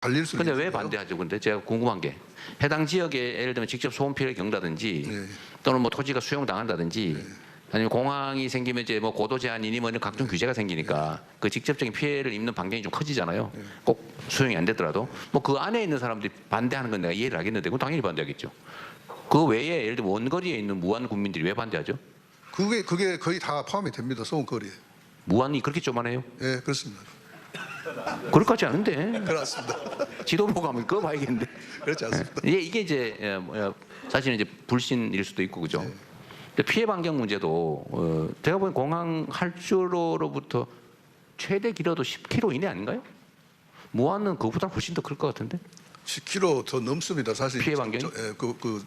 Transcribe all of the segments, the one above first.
갈릴 수 근데 있는데요. 왜 반대하죠? 근데 제가 궁금한 게 해당 지역에 예를 들면 직접 소음 피해를 겪는다든지 네. 또는 뭐 토지가 수용당한다든지 네. 아니면 공항이 생기면 이제 뭐 고도 제한이니 뭐 이런 각종 규제가 생기니까 그 직접적인 피해를 입는 반경이 좀 커지잖아요. 꼭 수용이 안 되더라도 뭐 그 안에 있는 사람들이 반대하는 건 내가 이해를 하겠는데 그건 당연히 반대하겠죠. 그 외에 예를 들면 원거리에 있는 무안 국민들이 왜 반대하죠? 그게 거의 다 포함이 됩니다. 소음거리에. 무안이 그렇게 조만해요? 예, 그렇습니다. 그럴 것 같지 않은데 그렇습니다. 지도 보고 하면 그거 봐야겠는데. 그렇지 않습니다. 이게 이제 사실은 이제 불신일 수도 있고 그죠. 네. 근데 피해 반경 문제도 제가 보기엔 공항 활주로로부터 최대 길어도 10km 이내 아닌가요? 무안은 그보다 훨씬 더 클 것 같은데. 10km 더 넘습니다. 사실 피해 반경이? 그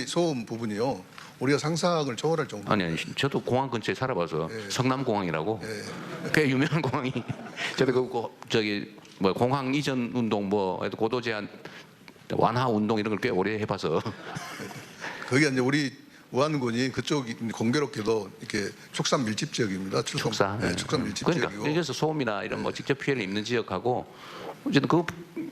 소음 부분이요. 우리가 상상을 초월할 정도. 아니 저도 공항 근처에 살아봐서 네. 성남공항이라고 예. 꽤 유명한 공항이 저도 저기 뭐 공항 이전 운동 뭐 고도 제한 완화 운동 이런 걸 꽤 오래 해봐서 거기 이제 우리 우안군이 그쪽이 공교롭게도 이렇게 축산 밀집 지역입니다. 축사. 네, 축산 밀집 그러니까 지역이고. 그래서 소음이나 이런 뭐 직접 피해를 입는 지역하고 어쨌든 그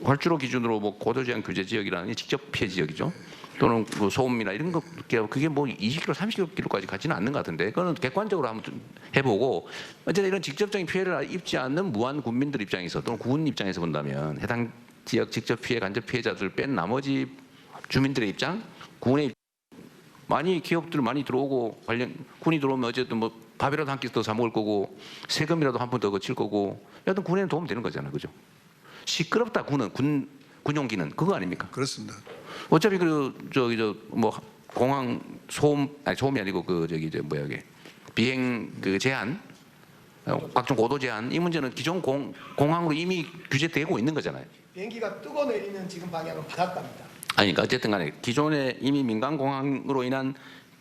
활주로 기준으로 뭐 고도 제한 규제 지역이라는 게 직접 피해 지역이죠. 또는 그 소음이나 이런 거 그게 뭐 20km, 30km까지 가지는 않는 것 같은데 그거는 객관적으로 한번 해보고 어쨌든 이런 직접적인 피해를 입지 않는 무안 군민들 입장에서 또는 군 입장에서 본다면 해당 지역 직접 피해, 간접 피해자들 뺀 나머지 주민들의 입장, 군의 많이 기업들 많이 들어오고 관련 군이 들어오면 어쨌든 뭐 밥이라도 한 끼 더 사 먹을 거고 세금이라도 한 푼 더 거칠 거고 여하튼 군에는 도움 되는 거잖아, 그죠? 시끄럽다 군은 군용기는 그거 아닙니까? 그렇습니다. 어차피 뭐 공항 소음 아니 소음이 아니고 그 저기 이제 뭐야 이게 비행 그 제한 각종 고도 제한 이 문제는 기존 공항으로 이미 규제되고 있는 거잖아요. 비행기가 뜨고 내리는 지금 방향은 바닷가입니다. 아니 그러니까 어쨌든 간에 기존에 이미 민간 공항으로 인한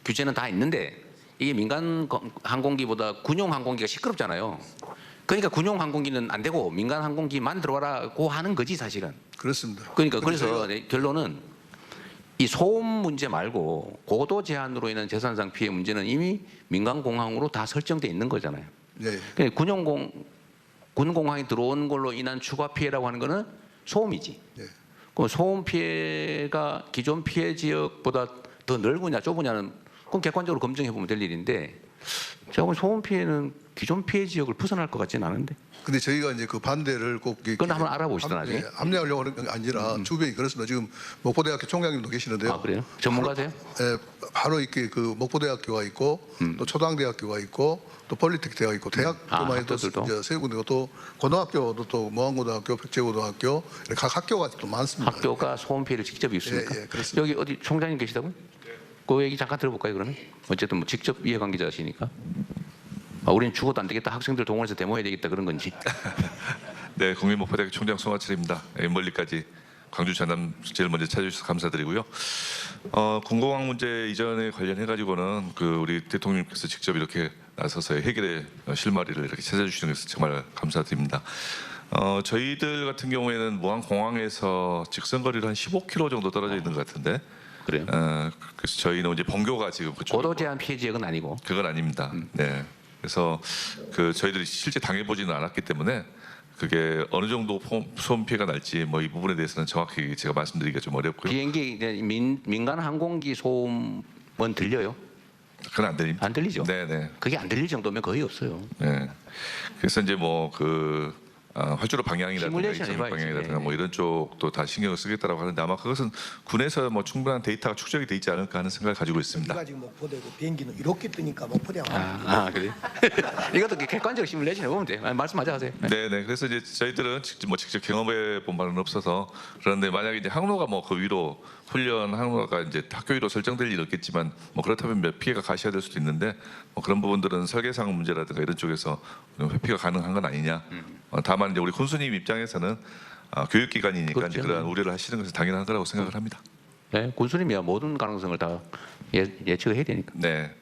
규제는 다 있는데 이게 민간 항공기보다 군용 항공기가 시끄럽잖아요. 그러니까 군용 항공기는 안 되고 민간 항공기만 들어와라고 하는 거지 사실은. 그렇습니다. 그러니까 근데 그래서 결론은 이 소음 문제 말고 고도 제한으로 인한 재산상 피해 문제는 이미 민간 공항으로 다 설정돼 있는 거잖아요. 네. 그러니까 군 공항에 들어온 걸로 인한 추가 피해라고 하는 거는 소음이지. 네. 그 소음 피해가 기존 피해 지역보다 더 넓으냐 좁으냐는 그건 객관적으로 검증해 보면 될 일인데 제가 보기엔 소음 피해는 기존 피해 지역을 벗어날 것 같지는 않은데. 근데 저희가 이제 그 반대를 꼭 그건 한번 알아보시다 나중에. 합리하려고 하는 게 아니라 주변이 그렇습니다. 지금 목포대학교 총장님도 계시는데요. 아 그래요? 전문가세요? 예, 바로 이렇게 그 목포대학교가 있고 또 초당대학교가 있고 또 폴리텍 대가 있고 대학교만 해도 학교들도? 이제 세 군데고 또 고등학교도 또 모항고등학교, 백제고등학교 이렇게 각 학교가 또 많습니다. 학교가 소음 피해를 직접 입습니까? 예, 그렇습니다. 여기 어디 총장님 계시다고요? 그 얘기 잠깐 들어볼까요 그러면? 어쨌든 뭐 직접 이해관계자시니까. 우리는 죽어도 안 되겠다. 학생들 동원해서 데모해야 되겠다 그런 건지. 네, 국민목포대학교 총장 송하철입니다. 멀리까지 광주 전남 제일 먼저 찾아주셔서 감사드리고요. 군공항 문제 이전에 관련해 가지고는 그 우리 대통령께서 직접 이렇게 나서서 해결의 실마리를 이렇게 찾아주시는 것을 정말 감사드립니다. 저희들 같은 경우에는 무안 공항에서 직선거리로 한 15km 정도 떨어져 있는 것 같은데. 그래요? 그래서 저희는 이제 본교가 지금 그쪽 고도 제한 피해 지역은 아니고. 그건 아닙니다. 네. 그래서 그 저희들이 실제 당해보지는 않았기 때문에 그게 어느 정도 소음 피해가 날지 뭐 이 부분에 대해서는 정확히 제가 말씀드리기가 좀 어렵고요. 비행기 이제 민간 항공기 소음은 들려요? 그건 안 들립니다. 안 들리죠? 네네. 그게 안 들릴 정도면 거의 없어요. 네. 그래서 이제 뭐 그 활주로 방향이라든가 시뮬레이션 이전 해봐야지. 방향이라든가 네. 뭐 이런 쪽도 다 신경을 쓰겠다라고 하는데 아마 그것은 군에서 뭐 충분한 데이터가 축적이 돼 있지 않을까 하는 생각을 가지고 있습니다. 우리가 지금 목포대고 비행기는 이렇게 뜨니까 목포대가 그래요? 이것도 객관적으로 시뮬레이션 해보면 돼요. 말씀하자 하세요. 네네. 그래서 이제 저희들은 직접 경험해 본 바는 없어서 그런데 만약에 이제 항로가 뭐 그 위로 훈련 항로가 이제 학교 위로 설정될 일은 없겠지만 뭐 그렇다면 몇 피해가 가셔야 될 수도 있는데 뭐 그런 부분들은 설계상 문제라든가 이런 쪽에서 회피가 가능한 건 아니냐. 다만 이제 우리 군수님 입장에서는 교육기관이니까 그렇죠. 이제 그런 우려를 하시는 것은 당연한 거라고 생각을 합니다. 네, 군수님이야 모든 가능성을 다 예측을 해야 되니까. 네.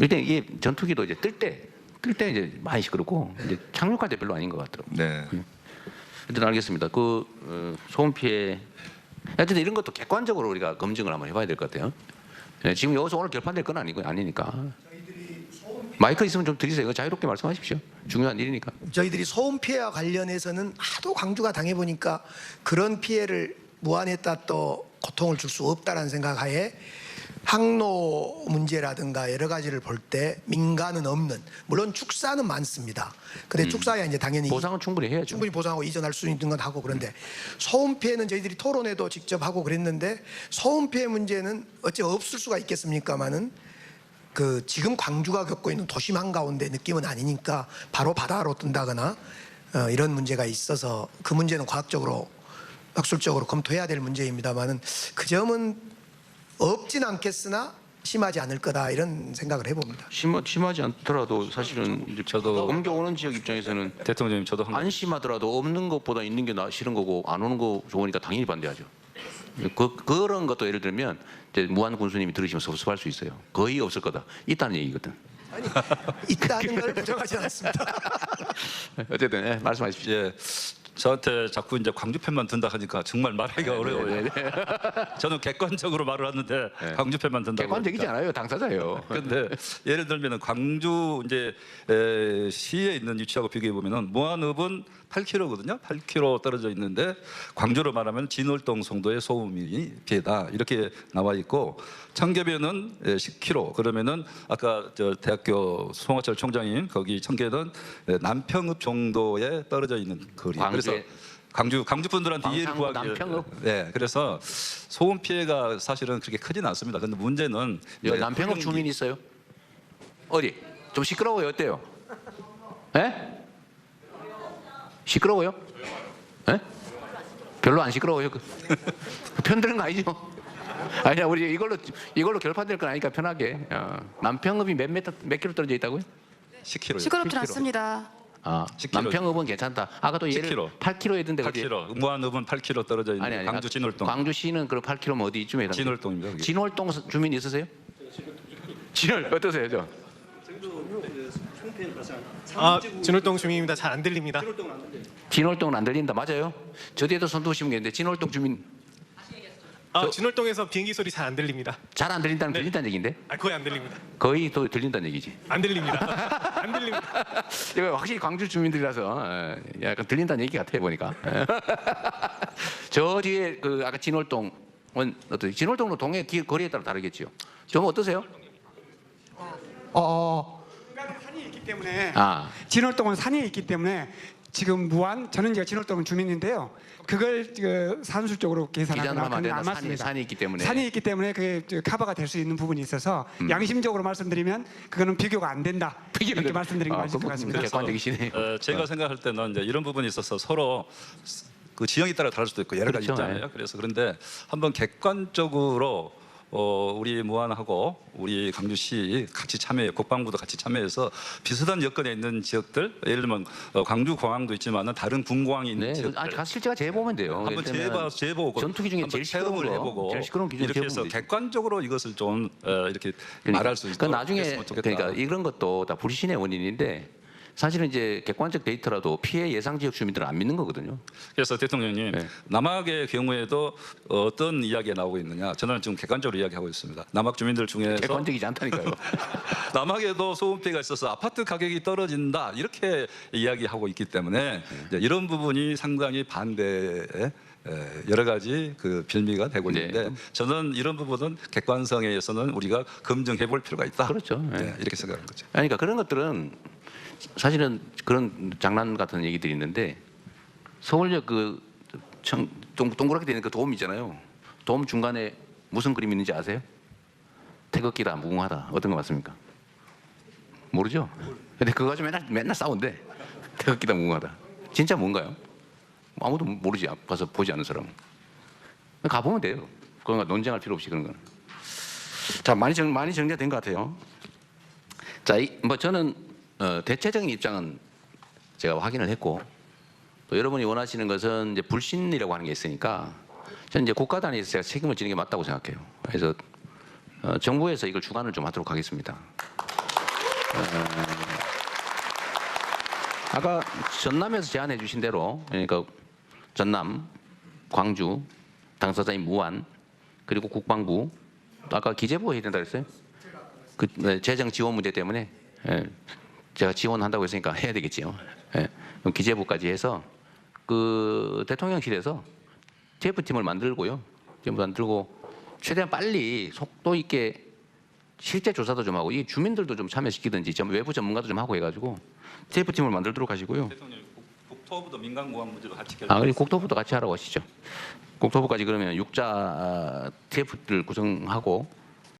일단 이게 전투기도 이제 뜰 때 이제 많이 시끄럽고 이제 착륙할 때 별로 아닌 것 같더라고요. 네. 일단 알겠습니다. 그 소음 피해 하여튼 이런 것도 객관적으로 우리가 검증을 한번 해봐야 될 것 같아요. 네, 지금 여기서 오늘 결판될 건 아니니까. 저희들이 소음 마이크 있으면 좀 드리세요. 자유롭게 말씀하십시오. 중요한 일이니까. 저희들이 소음 피해와 관련해서는 하도 광주가 당해보니까 그런 피해를 무한했다 또 고통을 줄 수 없다라는 생각하에 항로 문제라든가 여러 가지를 볼 때 민가는 없는, 물론 축사는 많습니다. 근데 축사야 이제 당연히 보상은 충분히 해야죠. 충분히 보상하고 이전할 수 있는 건 하고, 그런데 소음 피해는 저희들이 토론회도 직접 하고 그랬는데 소음 피해 문제는 어째 없을 수가 있겠습니까마는 그 지금 광주가 겪고 있는 도심 한가운데 느낌은 아니니까 바로 바다로 뜬다거나 이런 문제가 있어서 그 문제는 과학적으로 학술적으로 검토해야 될 문제입니다만은 그 점은 없진 않겠으나 심하지 않을 거다 이런 생각을 해봅니다. 심하지 않더라도 사실은 이제 저도 옮겨오는 지역 입장에서는 대통령님 저도 안 심하더라도 없는 것보다 있는 게 싫은 거고 안 오는 거 좋으니까 당연히 반대하죠. 그런 것도 예를 들면 이제 무한 군수님이 들으시면 섭섭할 수 있어요. 거의 없을 거다. 있다는 얘기거든. 아니 있다는 걸 부정하지 않습니다. 어쨌든 말씀하십시오. 예, 저한테 자꾸 이제 광주 편만 든다 하니까 정말 말하기가 어려워요. 저는 객관적으로 말을 하는데 광주 편만 든다. 객관적이지 않아요. 당사자예요. 근데 예를 들면 광주 이제 시에 있는 위치하고 비교해 보면은 무안읍은 8km거든요. 8km 떨어져 있는데 광주로 말하면 진월동 송도의 소음이 피해다 이렇게 나와 있고, 청계변은 10km. 그러면은 아까 저 대학교 송화철 총장님 거기 청계는 남평읍 정도에 떨어져 있는 거리. 그래서 광주 분들한테 이해를 광산구 구하기 남평읍? 네, 그래서 소음 피해가 사실은 그렇게 크진 않습니다. 근데 문제는 여기 남평읍 주민 있어요? 어디? 좀 시끄러워요. 어때요? 예? 시끄러워요? 예? 별로 안 시끄러워요. 편드는 거 아니죠? 아니야, 우리 이걸로 결판될 건 아니까 편하게. 남평읍이 몇 킬로 떨어져 있다고요? 10km. 시끄럽진 않습니다. 10km. 남평읍은 괜찮다. 아까도 예를 10km. 8km 했던데 그지? 8km. 무안읍은 8km 떨어져 있는 아니 광주 진월동. 광주시는 그럼 8km 어디쯤에 해당돼요? 진월동입니다. 그게. 진월동 주민 있으세요? 진월 어떠세요, 저? 진월동 주민입니다. 잘 안 들립니다. 진월동은 안 들린다. 맞아요? 저 뒤에도 손 드시면 되는데 진월동 주민 진월동에서 비행기 소리 잘 안 들립니다. 잘 안 들린다는 들린다는 얘기인데? 거의 안 들립니다. 거의 또 들린다는 얘기지. 안 들립니다. 안 들립니다. 이거 확실히 광주 주민들이라서 약간 들린다는 얘기 같아 보니까. 저 뒤에 그 아까 진월동은 어떠세요? 진월동은 동해 거리에 따라 다르겠지요. 좀 어떠세요? 중간에 산이 있기 때문에 진월동은 산이 있기 때문에 지금 저는 제가 진월동 주민인데요. 그걸 산술적으로 계산하거나 그건 안 맞습니다. 산이 있기 때문에. 산이 있기 때문에 그게 커버가 될 수 있는 부분이 있어서 양심적으로 말씀드리면 그거는 비교가 안 된다. 이렇게 말씀드린 게 맞을 것 같습니다. 객관적이시네요. 제가 생각할 때는 이제 이런 부분이 있어서 서로 그 지형에 따라 다를 수도 있고 여러 가지 그렇죠. 있잖아요. 그래서 그런데 한번 객관적으로 우리 무안하고 우리 광주시 같이 참여해, 국방부도 같이 참여해서 비슷한 여건에 있는 지역들, 예를 들면 광주 공항도 있지만은 다른 군공항이 있는 지역들 실제가 재보면 돼요. 한번 재보고 전투기 중에 제일 시끄러운 거, 해보고 제일 시끄러운 기준 이렇게 해서 객관적으로 이것을 좀 이렇게 말할 수 있도록 나중에 했으면 좋겠다. 그러니까 이런 것도 다 불신의 원인인데 사실은 이제 객관적 데이터라도 피해 예상 지역 주민들은 안 믿는 거거든요. 그래서 대통령님 남학의 경우에도 어떤 이야기가 나오고 있느냐? 저는 지금 객관적으로 이야기하고 있습니다. 남학 주민들 중에서 객관적이지 않다니까요. 남학에도 소음 피해가 있어서 아파트 가격이 떨어진다 이렇게 이야기하고 있기 때문에 이제 이런 부분이 상당히 반대에 여러 가지 그 빌미가 되고 있는데 저는 이런 부분은 객관성에 의해서는 우리가 검증해 볼 필요가 있다. 그렇죠. 이렇게 생각하는 거죠. 그러니까 그런 것들은 사실은 그런 장난 같은 얘기들이 있는데 서울역 그 동그랗게 되는 그 돔 있잖아요. 돔 중간에 무슨 그림 있는지 아세요? 태극기다, 무궁화다. 어떤 거 맞습니까? 모르죠? 근데 그거 가지고 맨날 싸운대. 태극기다, 무궁화다. 진짜 뭔가요? 아무도 모르지. 가서 보지 않는 사람은. 가보면 돼요. 그건 논쟁할 필요 없이 그런 거는. 자, 많이 정리가 된 것 같아요. 자, 저는 대체적인 입장은 제가 확인을 했고 또 여러분이 원하시는 것은 이제 불신이라고 하는 게 있으니까 저는 이제 국가 단위에서 제가 책임을 지는 게 맞다고 생각해요. 그래서 정부에서 이걸 주관을 좀 하도록 하겠습니다. 아까 전남에서 제안해 주신 대로 그러니까 전남, 광주, 당사자인 무안 그리고 국방부 또 아까 기재부가 해야 된다 그랬어요? 그 재정 지원 문제 때문에 예. 제가 지원한다고 했으니까 해야 되겠지요. 예. 그럼 기재부까지 해서 그 대통령실에서 TF팀을 만들고요. 만들고 최대한 빨리 속도 있게 실제 조사도 좀 하고 이 주민들도 좀 참여시키든지 외부 전문가도 좀 하고 해가지고 TF팀을 만들도록 하시고요. 대통령 국토부도 민간공항 문제로 같이 결정. 그리고 국토부도 같이 하라고 하시죠. 국토부까지 그러면 6자 TF를 구성하고